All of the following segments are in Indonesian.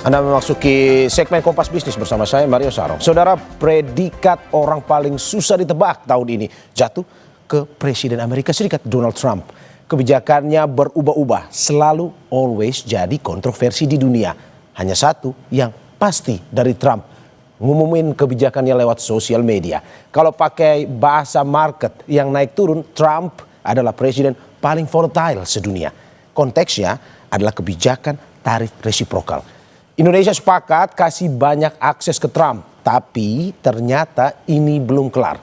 Anda memasuki segmen Kompas Bisnis bersama saya Mario Sarong. Saudara, predikat orang paling susah ditebak tahun ini jatuh ke Presiden Amerika Serikat Donald Trump. Kebijakannya berubah-ubah, selalu always jadi kontroversi di dunia. Hanya satu yang pasti dari Trump, ngumumin kebijakannya lewat sosial media. Kalau pakai bahasa market yang naik turun, Trump adalah presiden paling volatile sedunia. Konteksnya adalah kebijakan tarif resiprokal. Indonesia sepakat kasih banyak akses ke Trump, tapi ternyata ini belum kelar.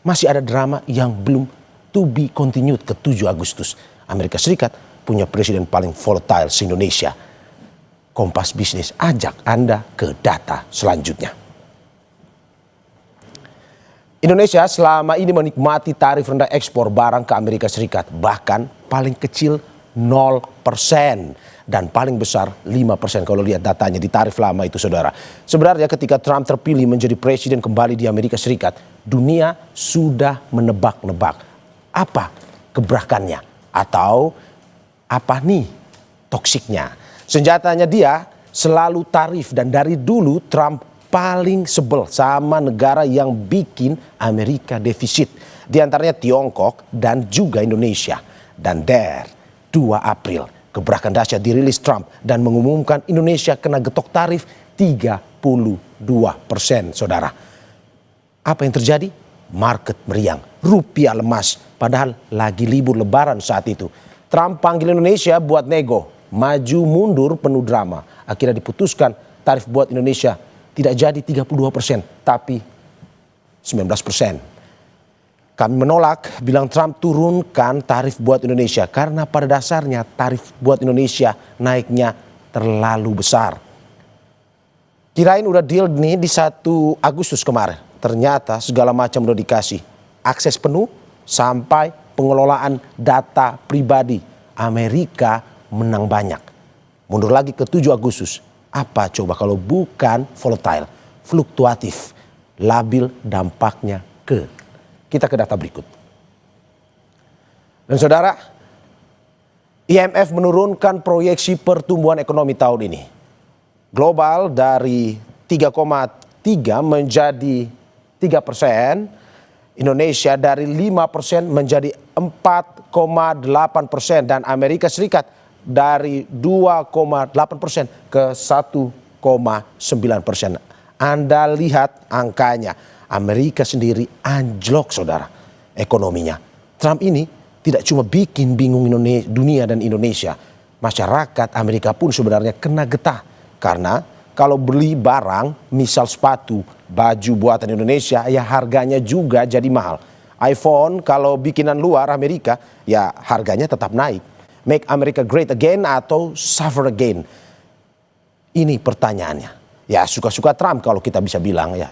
Masih ada drama yang belum to be continued ke 7 Agustus. Amerika Serikat punya presiden paling volatile se-Indonesia. Kompas Bisnis ajak Anda ke data selanjutnya. Indonesia selama ini menikmati tarif rendah ekspor barang ke Amerika Serikat, bahkan paling kecil 0% dan paling besar 5% kalau lihat datanya di tarif lama itu, saudara. Sebenarnya ketika Trump terpilih menjadi presiden kembali di Amerika Serikat, dunia sudah menebak-nebak apa gebrakannya atau apa nih toksiknya. Senjatanya dia selalu tarif, dan dari dulu Trump paling sebel sama negara yang bikin Amerika defisit. Di antaranya Tiongkok dan juga Indonesia. Dan 2 April, gebrakan dahsyat dirilis Trump dan mengumumkan Indonesia kena getok tarif 32%, saudara. Apa yang terjadi? Market meriang, rupiah lemas, padahal lagi libur lebaran saat itu. Trump panggil Indonesia buat nego, maju mundur penuh drama. Akhirnya diputuskan tarif buat Indonesia tidak jadi 32%, tapi 19%. Kami menolak, bilang Trump turunkan tarif buat Indonesia karena pada dasarnya tarif buat Indonesia naiknya terlalu besar. Kirain udah deal nih di 1 Agustus kemarin. Ternyata segala macam udah dikasih. Akses penuh sampai pengelolaan data pribadi. Amerika menang banyak. Mundur lagi ke 7 Agustus. Apa coba kalau bukan volatile, fluktuatif, labil dampaknya ke. Kita ke data berikut. Dan saudara, IMF menurunkan proyeksi pertumbuhan ekonomi tahun ini. Global dari 3,3 menjadi 3%. Indonesia dari 5% menjadi 4,8%. Dan Amerika Serikat dari 2,8% ke 1,9%. Anda lihat angkanya. Amerika sendiri anjlok, saudara, ekonominya. Trump ini tidak cuma bikin bingung dunia dan Indonesia. Masyarakat Amerika pun sebenarnya kena getah. Karena kalau beli barang, misal sepatu, baju buatan Indonesia, ya harganya juga jadi mahal. iPhone kalau bikinan luar Amerika, ya harganya tetap naik. Make America great again atau suffer again? Ini pertanyaannya. Ya suka-suka Trump kalau kita bisa bilang ya.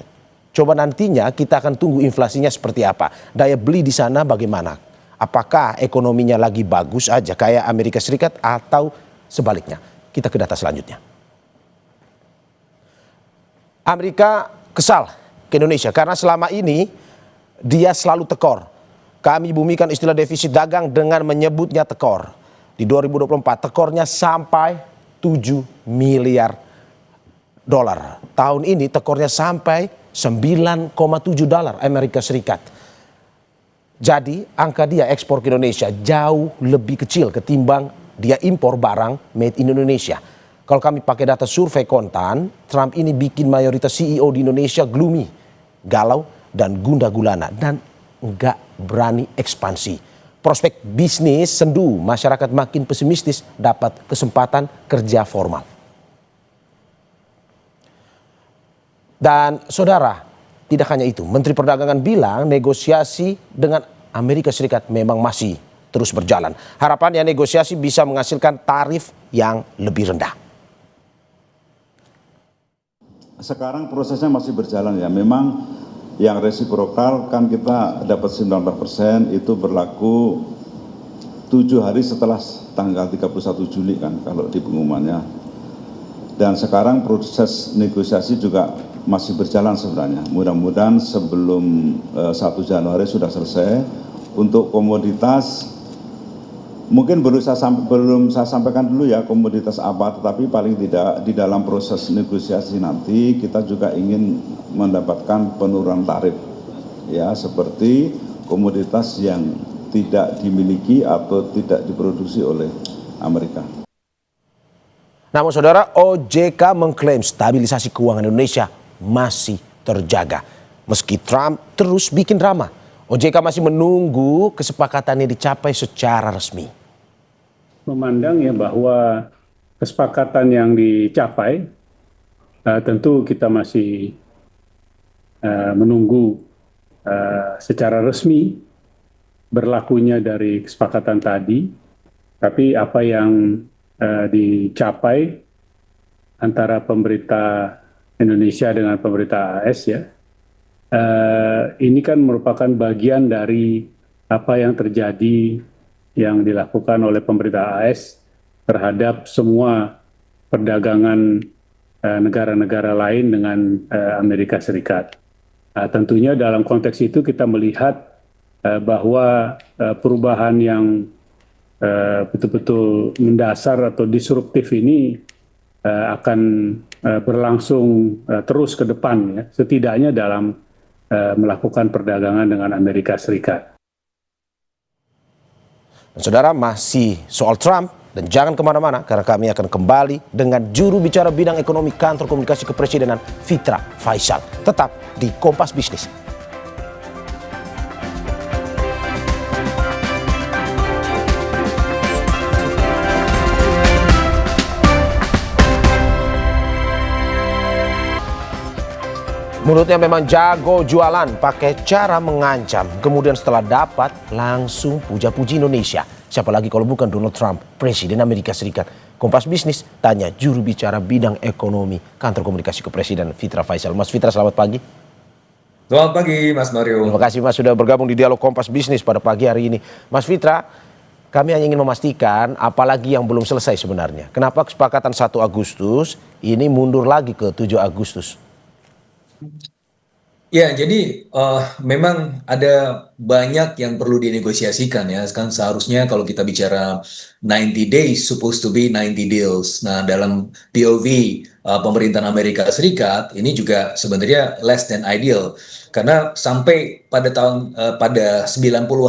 Coba nantinya kita akan tunggu inflasinya seperti apa. Daya beli di sana bagaimana? Apakah ekonominya lagi bagus aja kayak Amerika Serikat atau sebaliknya? Kita ke data selanjutnya. Amerika kesal ke Indonesia karena selama ini dia selalu tekor. Kami bumikan istilah defisit dagang dengan menyebutnya tekor. Di 2024 tekornya sampai 7 miliar dolar. Tahun ini tekornya sampai 9,7 dolar Amerika Serikat. Jadi angka dia ekspor ke Indonesia jauh lebih kecil ketimbang dia impor barang made in Indonesia. Kalau kami pakai data survei kontan, Trump ini bikin mayoritas CEO di Indonesia gloomy, galau dan gundah gulana dan nggak berani ekspansi. Prospek bisnis sendu, masyarakat makin pesimistis dapat kesempatan kerja formal. Dan saudara, tidak hanya itu, Menteri Perdagangan bilang negosiasi dengan Amerika Serikat memang masih terus berjalan. Harapannya negosiasi bisa menghasilkan tarif yang lebih rendah. Sekarang prosesnya masih berjalan ya, memang yang resiprokal kan kita dapat 19% itu berlaku 7 hari setelah tanggal 31 Juli kan kalau di pengumumannya. Dan sekarang proses negosiasi juga masih berjalan sebenarnya. Mudah-mudahan sebelum 1 Januari sudah selesai. Untuk komoditas Mungkin belum saya sampaikan dulu ya komoditas apa, tetapi paling tidak di dalam proses negosiasi nanti kita juga ingin mendapatkan penurunan tarif, ya seperti komoditas yang tidak dimiliki atau tidak diproduksi oleh Amerika. Namun saudara, OJK mengklaim stabilisasi keuangan Indonesia masih terjaga. Meski Trump terus bikin drama, OJK masih menunggu kesepakatannya dicapai secara resmi. Memandang ya bahwa kesepakatan yang dicapai tentu kita masih menunggu secara resmi berlakunya dari kesepakatan tadi, tapi apa yang dicapai antara pemerintah Indonesia dengan pemerintah AS ya, ini kan merupakan bagian dari apa yang terjadi yang dilakukan oleh pemerintah AS terhadap semua perdagangan negara-negara lain dengan Amerika Serikat. Tentunya dalam konteks itu kita melihat bahwa perubahan yang betul-betul mendasar atau disruptif ini akan berlangsung terus ke depan ya, setidaknya dalam melakukan perdagangan dengan Amerika Serikat. Dan saudara, masih soal Trump dan jangan kemana-mana karena kami akan kembali dengan juru bicara bidang ekonomi kantor komunikasi kepresidenan Fitra Faisal. Tetap di Kompas Bisnis. Mulutnya memang jago jualan, pakai cara mengancam. Kemudian setelah dapat, langsung puja-puji Indonesia. Siapa lagi kalau bukan Donald Trump, Presiden Amerika Serikat. Kompas Bisnis tanya juru bicara bidang ekonomi kantor komunikasi kepresidenan Fitra Faisal. Mas Fitra, selamat pagi. Selamat pagi Mas Mario. Terima kasih Mas sudah bergabung di Dialog Kompas Bisnis pada pagi hari ini. Mas Fitra, kami hanya ingin memastikan apalagi yang belum selesai sebenarnya. Kenapa kesepakatan 1 Agustus ini mundur lagi ke 7 Agustus? Ya, jadi memang ada banyak yang perlu dinegosiasikan ya. Kan seharusnya kalau kita bicara 90 days supposed to be 90 deals. Nah, dalam POV pemerintahan Amerika Serikat ini juga sebenarnya less than ideal. Karena sampai pada 90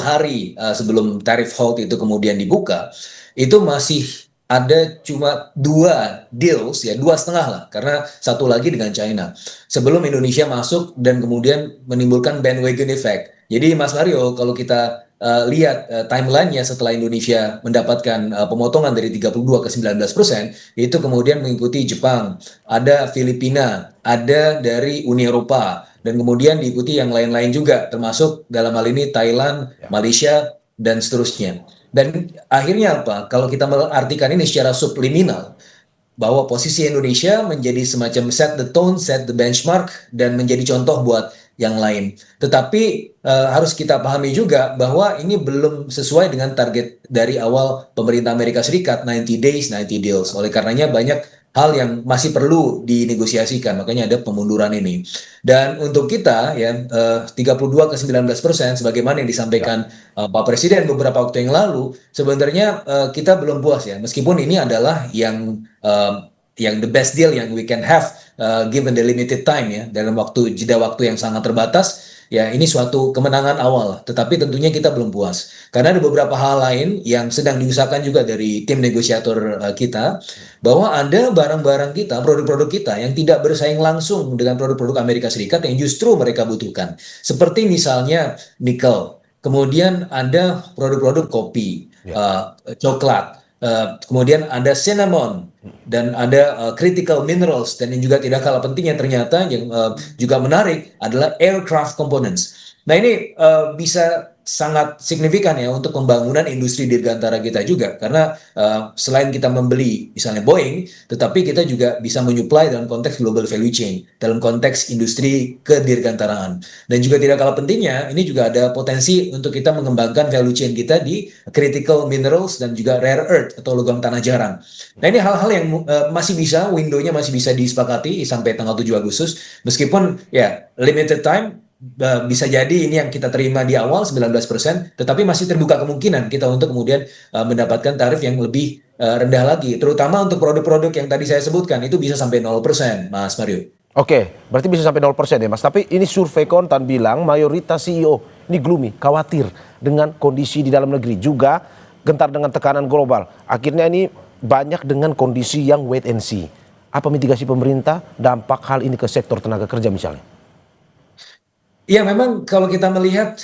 hari sebelum tariff halt itu kemudian dibuka, itu masih ada cuma 2 deals ya, 2,5 lah, karena satu lagi dengan China sebelum Indonesia masuk dan kemudian menimbulkan bandwagon effect. Jadi Mas Mario, kalau kita lihat timelinenya setelah Indonesia mendapatkan pemotongan dari 32 ke 19%, itu kemudian mengikuti Jepang, ada Filipina, ada dari Uni Eropa, dan kemudian diikuti yang lain-lain juga, termasuk dalam hal ini Thailand, Malaysia, dan seterusnya. Dan akhirnya apa? Kalau kita mengartikan ini secara subliminal, bahwa posisi Indonesia menjadi semacam set the tone, set the benchmark, dan menjadi contoh buat yang lain. Tetapi harus kita pahami juga bahwa ini belum sesuai dengan target dari awal pemerintah Amerika Serikat, 90 days, 90 deals. Oleh karenanya banyak hal yang masih perlu dinegosiasikan, makanya ada pemunduran ini. Dan untuk kita ya 32 ke 19% sebagaimana yang disampaikan Pak Presiden beberapa waktu yang lalu, sebenarnya kita belum puas ya, meskipun ini adalah yang the best deal yang we can have given the limited time ya, dalam jeda waktu yang sangat terbatas. Ya, ini suatu kemenangan awal, tetapi tentunya kita belum puas. Karena ada beberapa hal lain yang sedang diusahakan juga dari tim negosiator kita, bahwa ada barang-barang kita, produk-produk kita yang tidak bersaing langsung dengan produk-produk Amerika Serikat yang justru mereka butuhkan. Seperti misalnya nikel, kemudian ada produk-produk kopi, coklat, kemudian ada cinnamon, dan ada critical minerals, dan yang juga tidak kalah pentingnya ternyata yang juga menarik adalah aircraft components. Nah ini bisa sangat signifikan ya untuk pembangunan industri dirgantara kita juga, karena selain kita membeli misalnya Boeing, tetapi kita juga bisa menyuplai dalam konteks global value chain, dalam konteks industri kedirgantaraan. Dan juga tidak kalah pentingnya, ini juga ada potensi untuk kita mengembangkan value chain kita di critical minerals dan juga rare earth atau logam tanah jarang. Nah ini hal-hal yang masih bisa, window-nya masih bisa disepakati sampai tanggal 7 Agustus, meskipun ya limited time, bisa jadi ini yang kita terima di awal 19%, tetapi masih terbuka kemungkinan kita untuk kemudian mendapatkan tarif yang lebih rendah lagi, terutama untuk produk-produk yang tadi saya sebutkan itu bisa sampai 0%, Mas Mario. Oke, berarti bisa sampai 0% ya Mas. Tapi ini survei Kontan bilang mayoritas CEO ini gloomy, khawatir dengan kondisi di dalam negeri. Juga gentar dengan tekanan global. Akhirnya ini banyak dengan kondisi yang wait and see. Apa mitigasi pemerintah dampak hal ini ke sektor tenaga kerja misalnya? Ya memang kalau kita melihat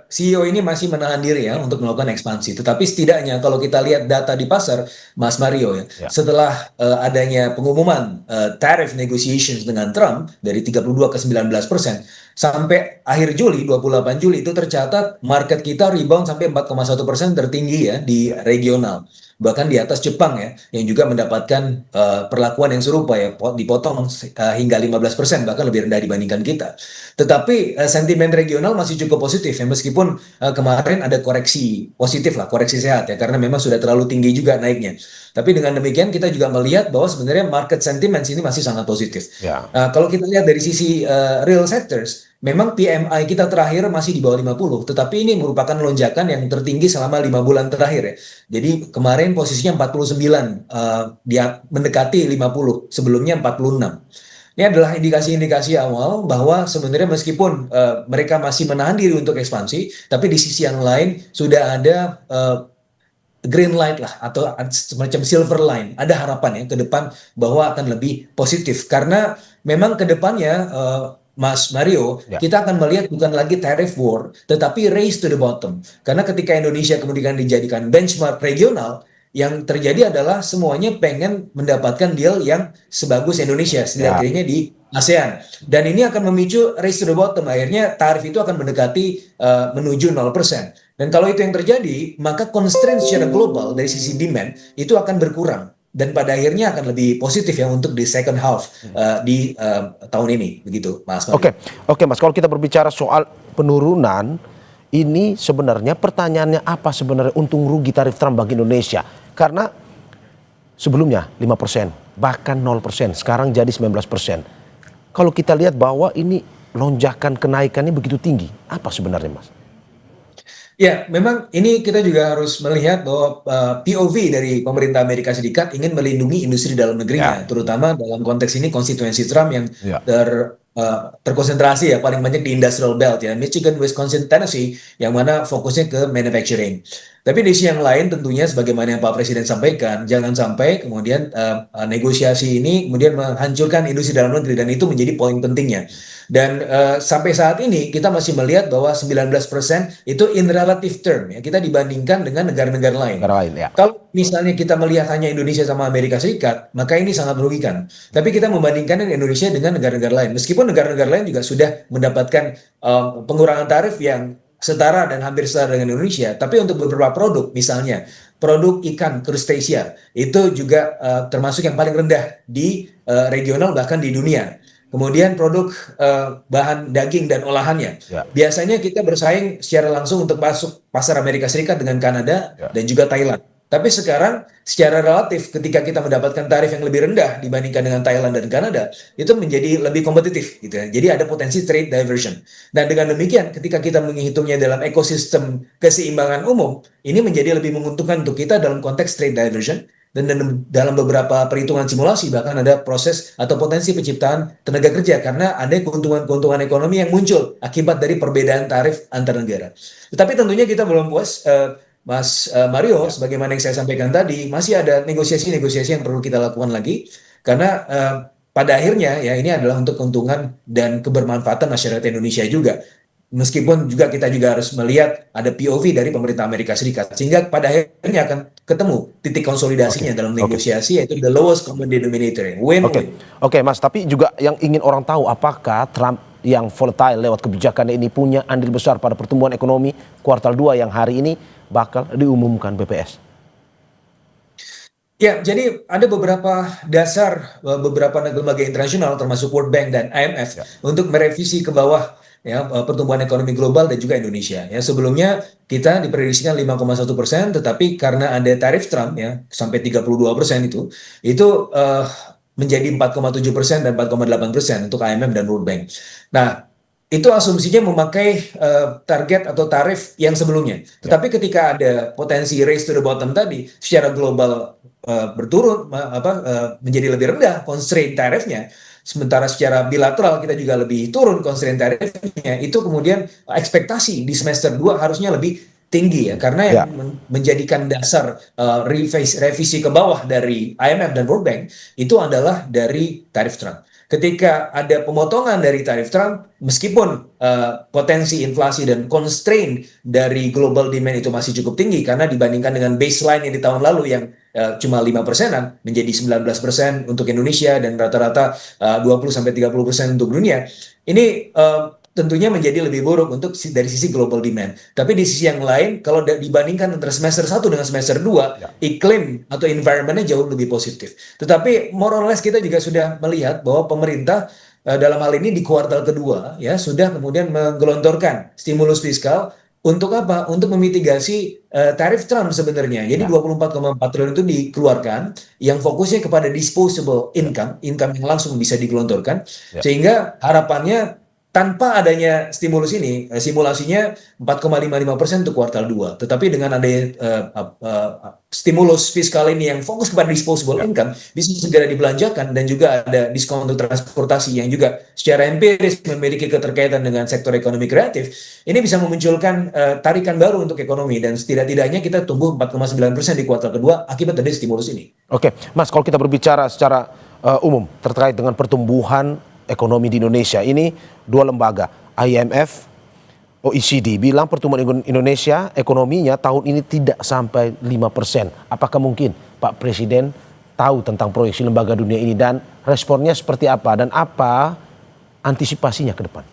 CEO ini masih menahan diri ya untuk melakukan ekspansi. Tetapi setidaknya kalau kita lihat data di pasar, Mas Mario ya, setelah adanya pengumuman tariff negotiations dengan Trump dari 32 ke 19%, sampai akhir Juli, 28 Juli itu tercatat market kita rebound sampai 4,1% tertinggi ya di regional. Bahkan di atas Jepang ya, yang juga mendapatkan perlakuan yang serupa ya, dipotong hingga 15%, bahkan lebih rendah dibandingkan kita. Tetapi sentimen regional masih cukup positif ya, meskipun kemarin ada koreksi positif lah, koreksi sehat ya, karena memang sudah terlalu tinggi juga naiknya. Tapi dengan demikian kita juga melihat bahwa sebenarnya market sentiment ini masih sangat positif. Kalau kita lihat dari sisi real sectors, memang PMI kita terakhir masih di bawah 50, tetapi ini merupakan lonjakan yang tertinggi selama 5 bulan terakhir ya. Jadi kemarin posisinya 49, dia mendekati 50, sebelumnya 46. Ini adalah indikasi-indikasi awal bahwa sebenarnya meskipun mereka masih menahan diri untuk ekspansi, tapi di sisi yang lain sudah ada green light lah atau semacam silver line. Ada harapan ya ke depan bahwa akan lebih positif karena memang ke depannya Mas Mario, kita akan melihat bukan lagi tariff war, tetapi race to the bottom. Karena ketika Indonesia kemudian dijadikan benchmark regional, yang terjadi adalah semuanya pengen mendapatkan deal yang sebagus Indonesia, setidaknya di ASEAN. Dan ini akan memicu race to the bottom. Akhirnya tarif itu akan mendekati menuju 0%. Dan kalau itu yang terjadi, maka constraint secara global dari sisi demand itu akan berkurang. Dan pada akhirnya akan lebih positif ya untuk di second half di tahun ini, begitu Mas Mario. Oke Mas, kalau kita berbicara soal penurunan, ini sebenarnya pertanyaannya apa sebenarnya untung rugi tarif Trump bagi Indonesia? Karena sebelumnya 5%, bahkan 0%, sekarang jadi 19%. Kalau kita lihat bahwa ini lonjakan kenaikannya begitu tinggi, apa sebenarnya Mas? Ya, memang ini kita juga harus melihat bahwa POV dari pemerintah Amerika Serikat ingin melindungi industri dalam negerinya, terutama dalam konteks ini konstituensi Trump yang terkonsentrasi ya paling banyak di industrial belt ya, Michigan, Wisconsin, Tennessee, yang mana fokusnya ke manufacturing. Tapi di sisi yang lain tentunya sebagaimana yang Pak Presiden sampaikan, jangan sampai kemudian negosiasi ini kemudian menghancurkan industri dalam negeri, dan itu menjadi poin pentingnya. Dan sampai saat ini kita masih melihat bahwa 19% itu in relative term ya, kita dibandingkan dengan negara-negara lain. Kalau misalnya kita melihat hanya Indonesia sama Amerika Serikat, maka ini sangat merugikan. Tapi kita membandingkan Indonesia dengan negara-negara lain. Meskipun negara-negara lain juga sudah mendapatkan pengurangan tarif yang setara dan hampir setara dengan Indonesia, tapi untuk beberapa produk, misalnya produk ikan crustacean, itu juga termasuk yang paling rendah di regional bahkan di dunia. Kemudian produk bahan daging dan olahannya, biasanya kita bersaing secara langsung untuk masuk pasar Amerika Serikat dengan Kanada dan juga Thailand. Tapi sekarang secara relatif ketika kita mendapatkan tarif yang lebih rendah dibandingkan dengan Thailand dan Kanada, itu menjadi lebih kompetitif gitu ya. Jadi ada potensi trade diversion. Dan dengan demikian ketika kita menghitungnya dalam ekosistem keseimbangan umum, ini menjadi lebih menguntungkan untuk kita dalam konteks trade diversion. Dan dalam beberapa perhitungan simulasi bahkan ada proses atau potensi penciptaan tenaga kerja karena ada keuntungan-keuntungan ekonomi yang muncul akibat dari perbedaan tarif antar negara. Tetapi tentunya kita belum puas, Mas Mario, sebagaimana yang saya sampaikan tadi, masih ada negosiasi-negosiasi yang perlu kita lakukan lagi karena pada akhirnya ya ini adalah untuk keuntungan dan kebermanfaatan masyarakat Indonesia juga. Meskipun juga kita juga harus melihat ada POV dari pemerintah Amerika Serikat, sehingga pada akhirnya akan ketemu titik konsolidasinya dalam negosiasi, yaitu the lowest common denominator, win-win. Oke Mas, tapi juga yang ingin orang tahu, apakah Trump yang volatile lewat kebijakannya ini punya andil besar pada pertumbuhan ekonomi kuartal 2 yang hari ini bakal diumumkan BPS? Ya, jadi ada beberapa dasar beberapa lembaga internasional termasuk World Bank dan IMF untuk merevisi ke bawah ya pertumbuhan ekonomi global dan juga Indonesia. Ya, sebelumnya kita diprediksikan 5,1%, tetapi karena ada tarif Trump ya sampai 32% itu menjadi 4,7% dan 4,8% untuk IMF dan World Bank. Nah, itu asumsinya memakai target atau tarif yang sebelumnya. Tetapi ketika ada potensi race to the bottom tadi, secara global berturun menjadi lebih rendah constraint tarifnya, sementara secara bilateral kita juga lebih turun constraint tarifnya, itu kemudian ekspektasi di semester 2 harusnya lebih tinggi ya, karena yang menjadikan dasar revisi ke bawah dari IMF dan World Bank itu adalah dari tarif Trump. Ketika ada pemotongan dari tarif Trump, meskipun potensi inflasi dan constraint dari global demand itu masih cukup tinggi, karena dibandingkan dengan baseline yang di tahun lalu yang cuma 5%-an menjadi 19% untuk Indonesia dan rata-rata 20-30% untuk dunia, ini tentunya menjadi lebih buruk untuk dari sisi global demand. Tapi di sisi yang lain, kalau dibandingkan antara semester 1 dengan semester 2, iklim atau environment-nya jauh lebih positif. Tetapi more or less kita juga sudah melihat bahwa pemerintah dalam hal ini di kuartal kedua ya sudah kemudian menggelontorkan stimulus fiskal untuk apa? Untuk memitigasi tarif Trump sebenarnya. Jadi 24,4 triliun itu dikeluarkan yang fokusnya kepada disposable income yang langsung bisa digelontorkan, sehingga harapannya tanpa adanya stimulus ini, simulasinya 4,55% untuk kuartal 2. Tetapi dengan adanya stimulus fiskal ini yang fokus kepada disposable income, bisa segera dibelanjakan, dan juga ada diskon untuk transportasi yang juga secara empiris memiliki keterkaitan dengan sektor ekonomi kreatif, ini bisa memunculkan tarikan baru untuk ekonomi, dan setidak-tidaknya kita tumbuh 4,9% di kuartal kedua akibat dari stimulus ini. Oke, Mas, kalau kita berbicara secara umum terkait dengan pertumbuhan ekonomi di Indonesia, ini dua lembaga, IMF, OECD, bilang pertumbuhan Indonesia ekonominya tahun ini tidak sampai 5%. Apakah mungkin Pak Presiden tahu tentang proyeksi lembaga dunia ini dan responnya seperti apa dan apa antisipasinya ke depan?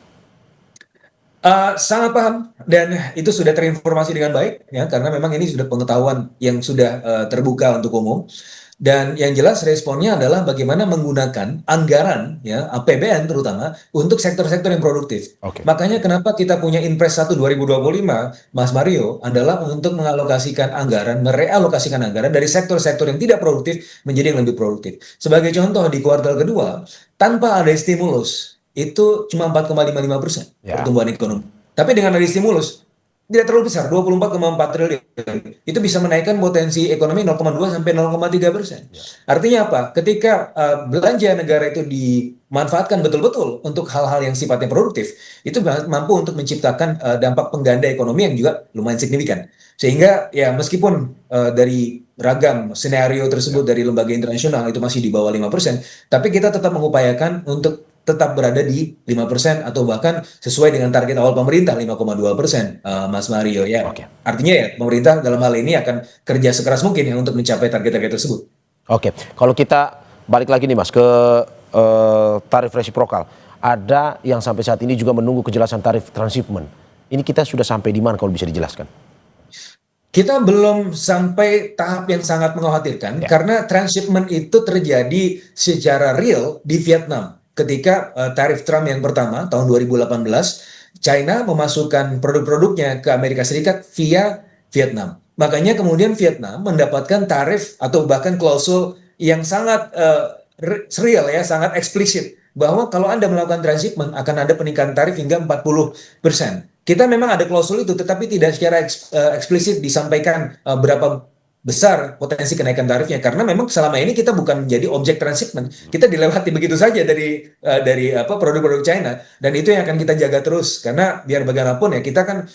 Sangat paham, dan itu sudah terinformasi dengan baik ya, karena memang ini sudah pengetahuan yang sudah terbuka untuk umum. Dan yang jelas responnya adalah bagaimana menggunakan anggaran ya, APBN terutama untuk sektor-sektor yang produktif. Makanya kenapa kita punya Inpres 1 2025, Mas Mario, adalah untuk mengalokasikan anggaran, merealokasikan anggaran dari sektor-sektor yang tidak produktif menjadi yang lebih produktif. Sebagai contoh, di kuartal kedua tanpa ada stimulus itu cuma 4,55% pertumbuhan ekonomi. Tapi dengan ada stimulus tidak terlalu besar, 24,4 triliun. Itu bisa menaikkan potensi ekonomi 0,2 sampai 0,3%. Artinya apa? Ketika belanja negara itu dimanfaatkan betul-betul untuk hal-hal yang sifatnya produktif, itu mampu untuk menciptakan dampak pengganda ekonomi yang juga lumayan signifikan. Sehingga ya meskipun dari ragam skenario tersebut dari lembaga internasional itu masih di bawah 5%, tapi kita tetap mengupayakan untuk tetap berada di 5% atau bahkan sesuai dengan target awal pemerintah 5,2%, Mas Mario ya. Artinya ya pemerintah dalam hal ini akan kerja sekeras mungkin ya untuk mencapai target-target tersebut. Oke, kalau kita balik lagi nih Mas ke tarif resiprokal, ada yang sampai saat ini juga menunggu kejelasan tarif transshipment. Ini kita sudah sampai di mana kalau bisa dijelaskan? Kita belum sampai tahap yang sangat mengkhawatirkan karena transshipment itu terjadi secara real di Vietnam. Ketika tarif Trump yang pertama tahun 2018, China memasukkan produk-produknya ke Amerika Serikat via Vietnam. Makanya kemudian Vietnam mendapatkan tarif atau bahkan klausul yang sangat real ya, sangat eksplisit bahwa kalau Anda melakukan transshipment akan ada peningkatan tarif hingga 40%. Kita memang ada klausul itu, tetapi tidak secara eksplisit disampaikan berapa besar potensi kenaikan tarifnya, karena memang selama ini kita bukan menjadi objek transshipment, kita dilewati begitu saja dari produk-produk China, dan itu yang akan kita jaga terus, karena biar bagaimanapun ya kita kan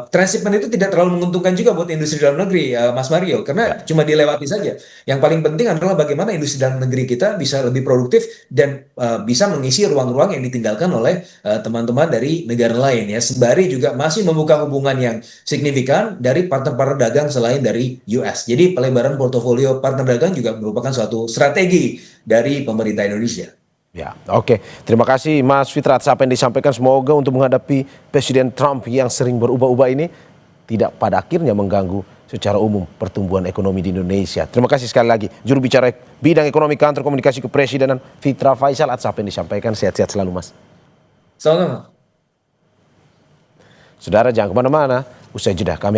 transshipment itu tidak terlalu menguntungkan juga buat industri dalam negeri, Mas Mario, karena cuma dilewati saja. Yang paling penting adalah bagaimana industri dalam negeri kita bisa lebih produktif dan bisa mengisi ruang-ruang yang ditinggalkan oleh teman-teman dari negara lain ya, sembari juga masih membuka hubungan yang signifikan dari partner-partner dagang selain dari US. Jadi pelebaran portofolio partner dagang juga merupakan suatu strategi dari pemerintah Indonesia. Ya, oke. Terima kasih Mas Fitra atas apa yang disampaikan. Semoga untuk menghadapi Presiden Trump yang sering berubah-ubah ini tidak pada akhirnya mengganggu secara umum pertumbuhan ekonomi di Indonesia. Terima kasih sekali lagi. Juru bicara bidang ekonomi Kantor Komunikasi Kepresidenan Fitra Faisal atas apa yang disampaikan. Sehat-sehat selalu Mas. Selamat. Saudara jangan kemana-mana. Usai jeda kami